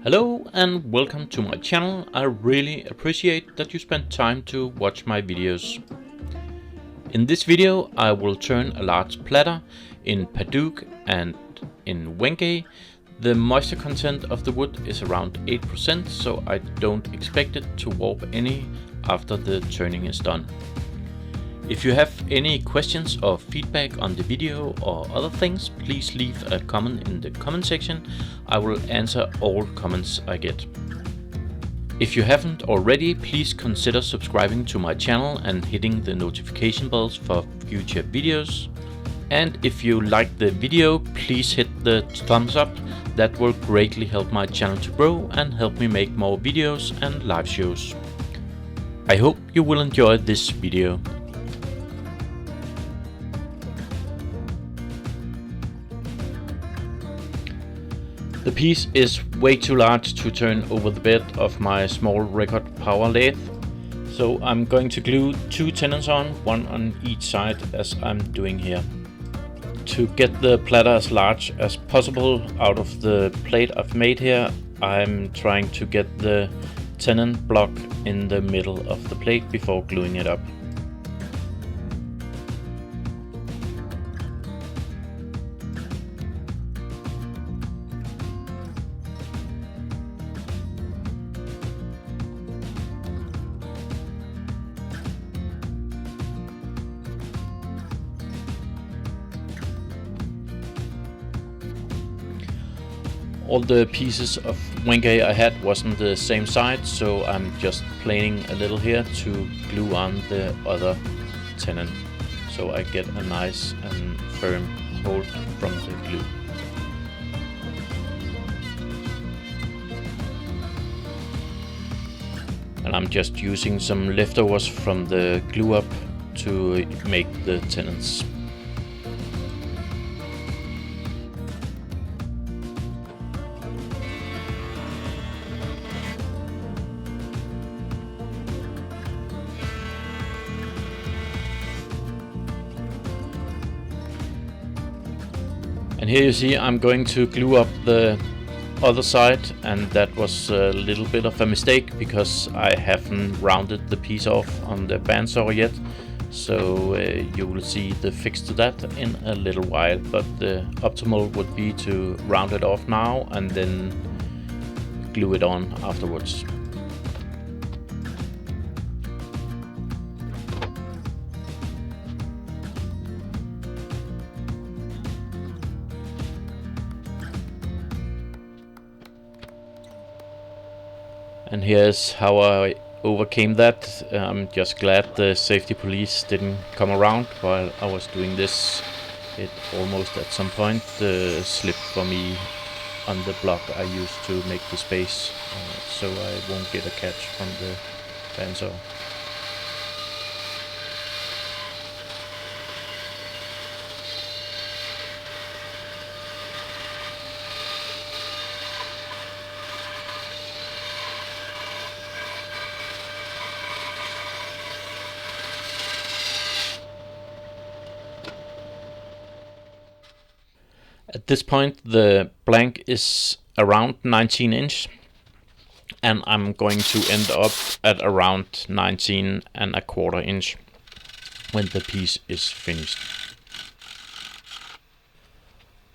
Hello and welcome to my channel. I really appreciate that you spend time to watch my videos. In this video I will turn a large platter in Padauk and in Wenge. The moisture content of the wood is around 8%, so I don't expect it to warp any after the turning is done. If you have any questions or feedback on the video or other things, please leave a comment in the comment section. I will answer all comments I get. If you haven't already, please consider subscribing to my channel and hitting the notification bells for future videos. And if you like the video, please hit the thumbs up. That will greatly help my channel to grow and help me make more videos and live shows. I hope you will enjoy this video. The piece is way too large to turn over the bed of my small record power lathe, so I'm going to glue two tenons on, one on each side as I'm doing here. To get the platter as large as possible out of the plate I've made here, I'm trying to get the tenon block in the middle of the plate before gluing it up. All the pieces of Wenge I had wasn't the same side, so I'm just planing a little here to glue on the other tenon, so I get a nice and firm hold from the glue. And I'm just using some leftovers from the glue up to make the tenons. And here you see I'm going to glue up the other side, and that was a little bit of a mistake because I haven't rounded the piece off on the bandsaw yet. So you will see the fix to that in a little while, but the optimal would be to round it off now and then glue it on afterwards. And here's how I overcame that. I'm just glad the safety police didn't come around while I was doing this. It almost at some point slipped for me on the block I used to make the space, so I won't get a catch from the bandsaw. At this point the blank is around 19 inch, and I'm going to end up at around 19¼ inch when the piece is finished.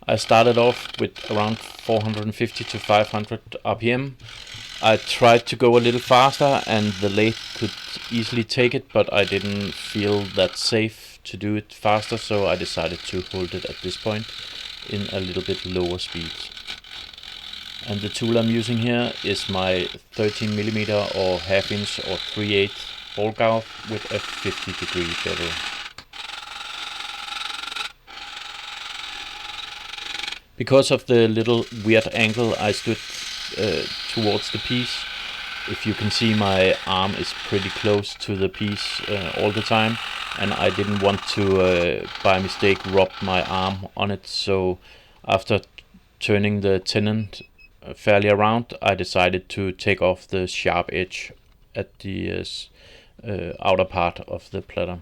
I started off with around 450 to 500 RPM. I tried to go a little faster and the lathe could easily take it, but I didn't feel that safe to do it faster, so I decided to hold it at this point in a little bit lower speed. And the tool I'm using here is my 13mm or 1/2 inch or 3/8 ball gouge with a 50-degree bevel. Because of the little weird angle I stood towards the piece, if you can see, my arm is pretty close to the piece all the time, and I didn't want to by mistake rub my arm on it, so after turning the tenon fairly around I decided to take off the sharp edge at the outer part of the platter.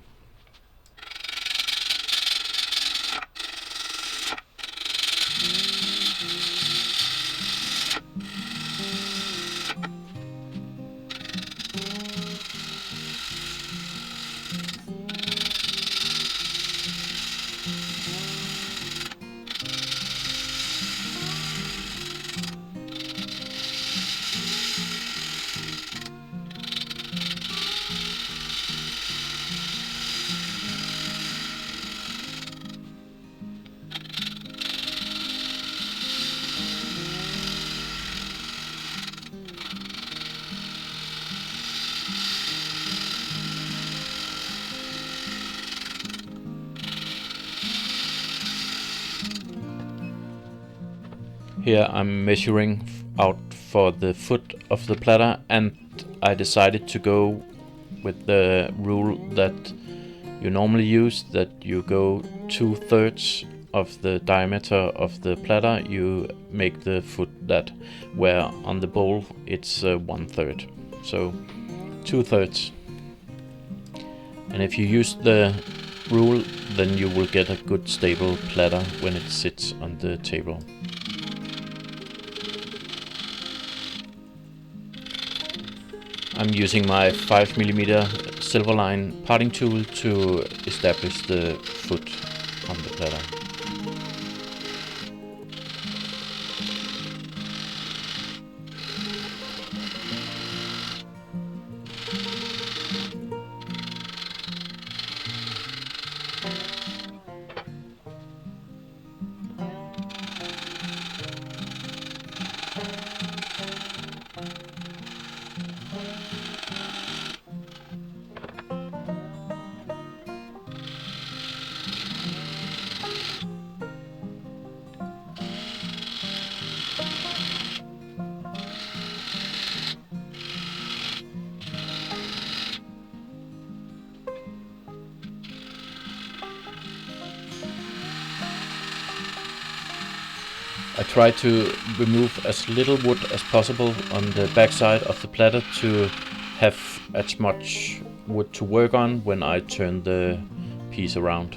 Here I'm measuring out for the foot of the platter, and I decided to go with the rule that you normally use, that you go 2/3 of the diameter of the platter, you make the foot that, where on the bowl it's 1/3. So 2/3. And if you use the rule, then you will get a good stable platter when it sits on the table. I'm using my 5mm Silverline parting tool to establish the foot on the platter. I try to remove as little wood as possible on the backside of the platter to have as much wood to work on when I turn the piece around.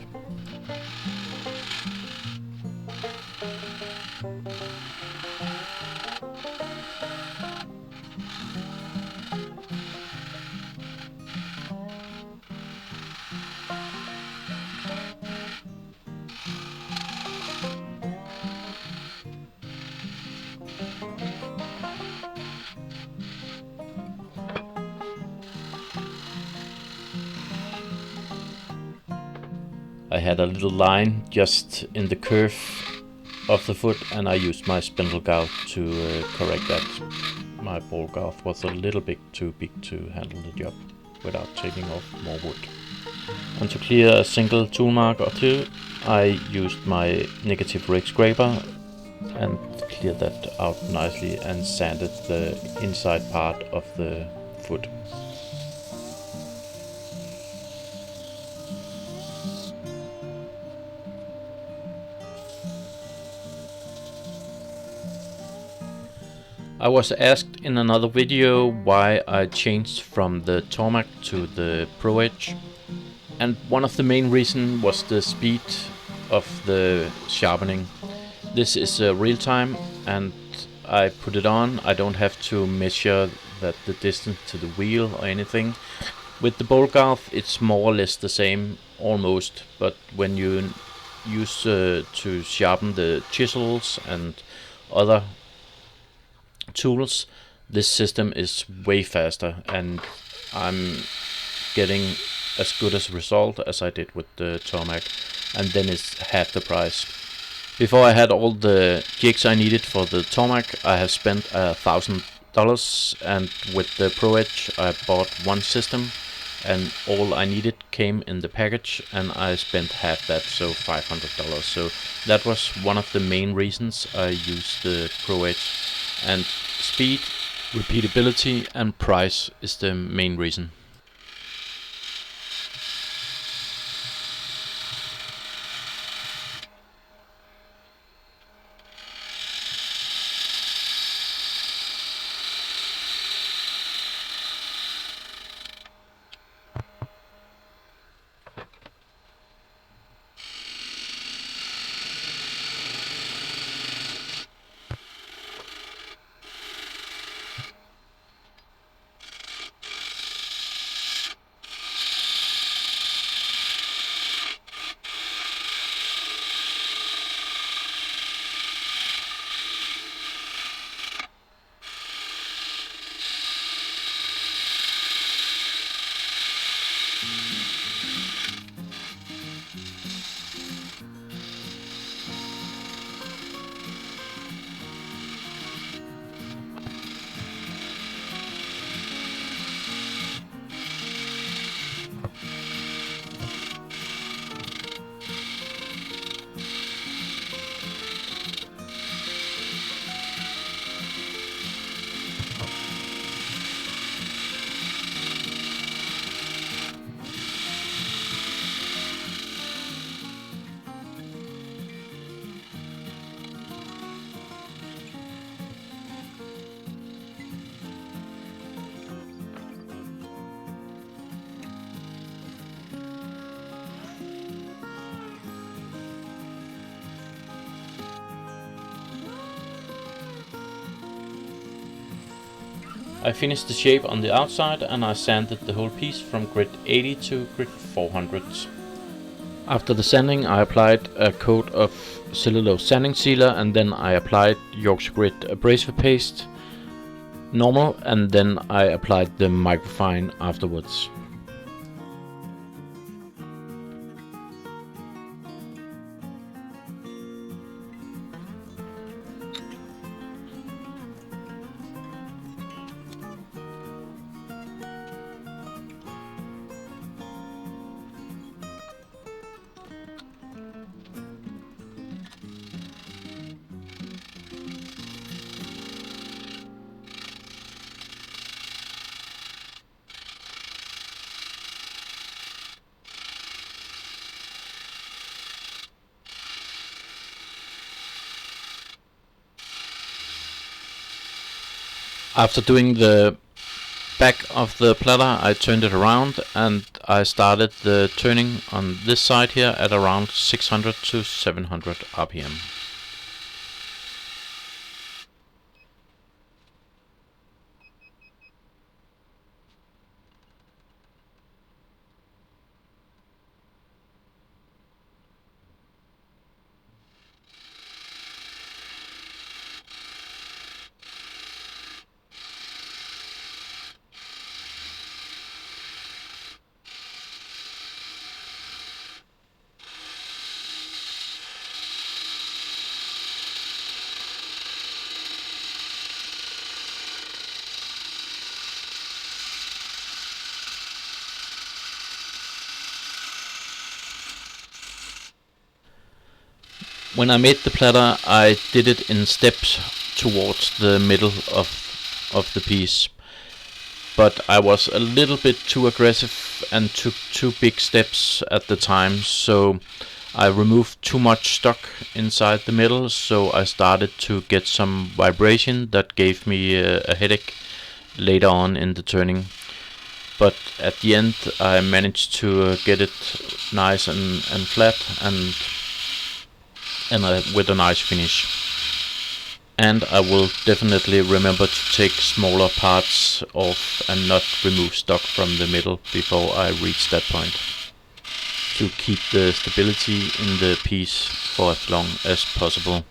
I had a little line just in the curve of the foot, and I used my spindle gouge to correct that. My ball gouge was a little bit too big to handle the job without taking off more wood. And to clear a single tool mark or two, I used my negative rake scraper and cleared that out nicely and sanded the inside part of the foot. I was asked in another video why I changed from the Tormac to the Pro Edge, and one of the main reasons was the speed of the sharpening. This is real time, and I put it on. I don't have to measure that the distance to the wheel or anything. With the bolt gouge it's more or less the same, almost, but when you use to sharpen the chisels and other tools, this system is way faster, and I'm getting as good as a result as I did with the Tormac, and then it's half the price. Before I had all the jigs I needed for the Tormac, I have spent $1,000, and with the Pro Edge I bought one system, and all I needed came in the package, and I spent half that, so $500. So that was one of the main reasons I used the Pro Edge. And speed, repeatability and price is the main reason. I finished the shape on the outside and I sanded the whole piece from grit 80 to grit 400. After the sanding I applied a coat of cellulose sanding sealer, and then I applied Yorkshire Grit abrasive paste normal, and then I applied the microfine afterwards. After doing the back of the platter, I turned it around and I started the turning on this side here at around 600 to 700 RPM. When I made the platter, I did it in steps towards the middle of the piece, but I was a little bit too aggressive and took too big steps at the time, so I removed too much stock inside the middle, so I started to get some vibration that gave me a headache later on in the turning. But at the end I managed to get it nice and flat and with a nice finish. And I will definitely remember to take smaller parts off and not remove stock from the middle before I reach that point, to keep the stability in the piece for as long as possible.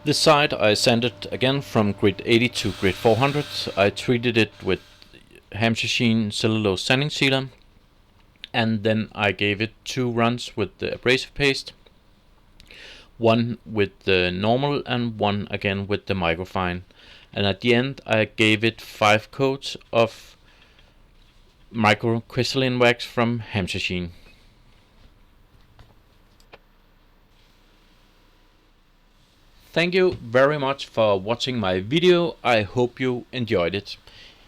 This side I sanded again from grid 80 to grid 400. I treated it with Hampshire Sheen cellulose sanding sealer, and then I gave it 2 runs with the abrasive paste, one with the normal and one again with the microfine, and at the end I gave it 5 coats of microcrystalline wax from Hampshire Sheen. Thank you very much for watching my video. I hope you enjoyed it.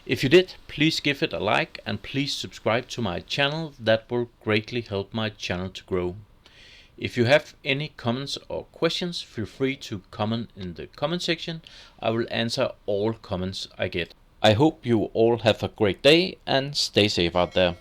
If you did, please give it a like and please subscribe to my channel. That will greatly help my channel to grow. If you have any comments or questions, feel free to comment in the comment section. I will answer all comments I get. I hope you all have a great day and stay safe out there.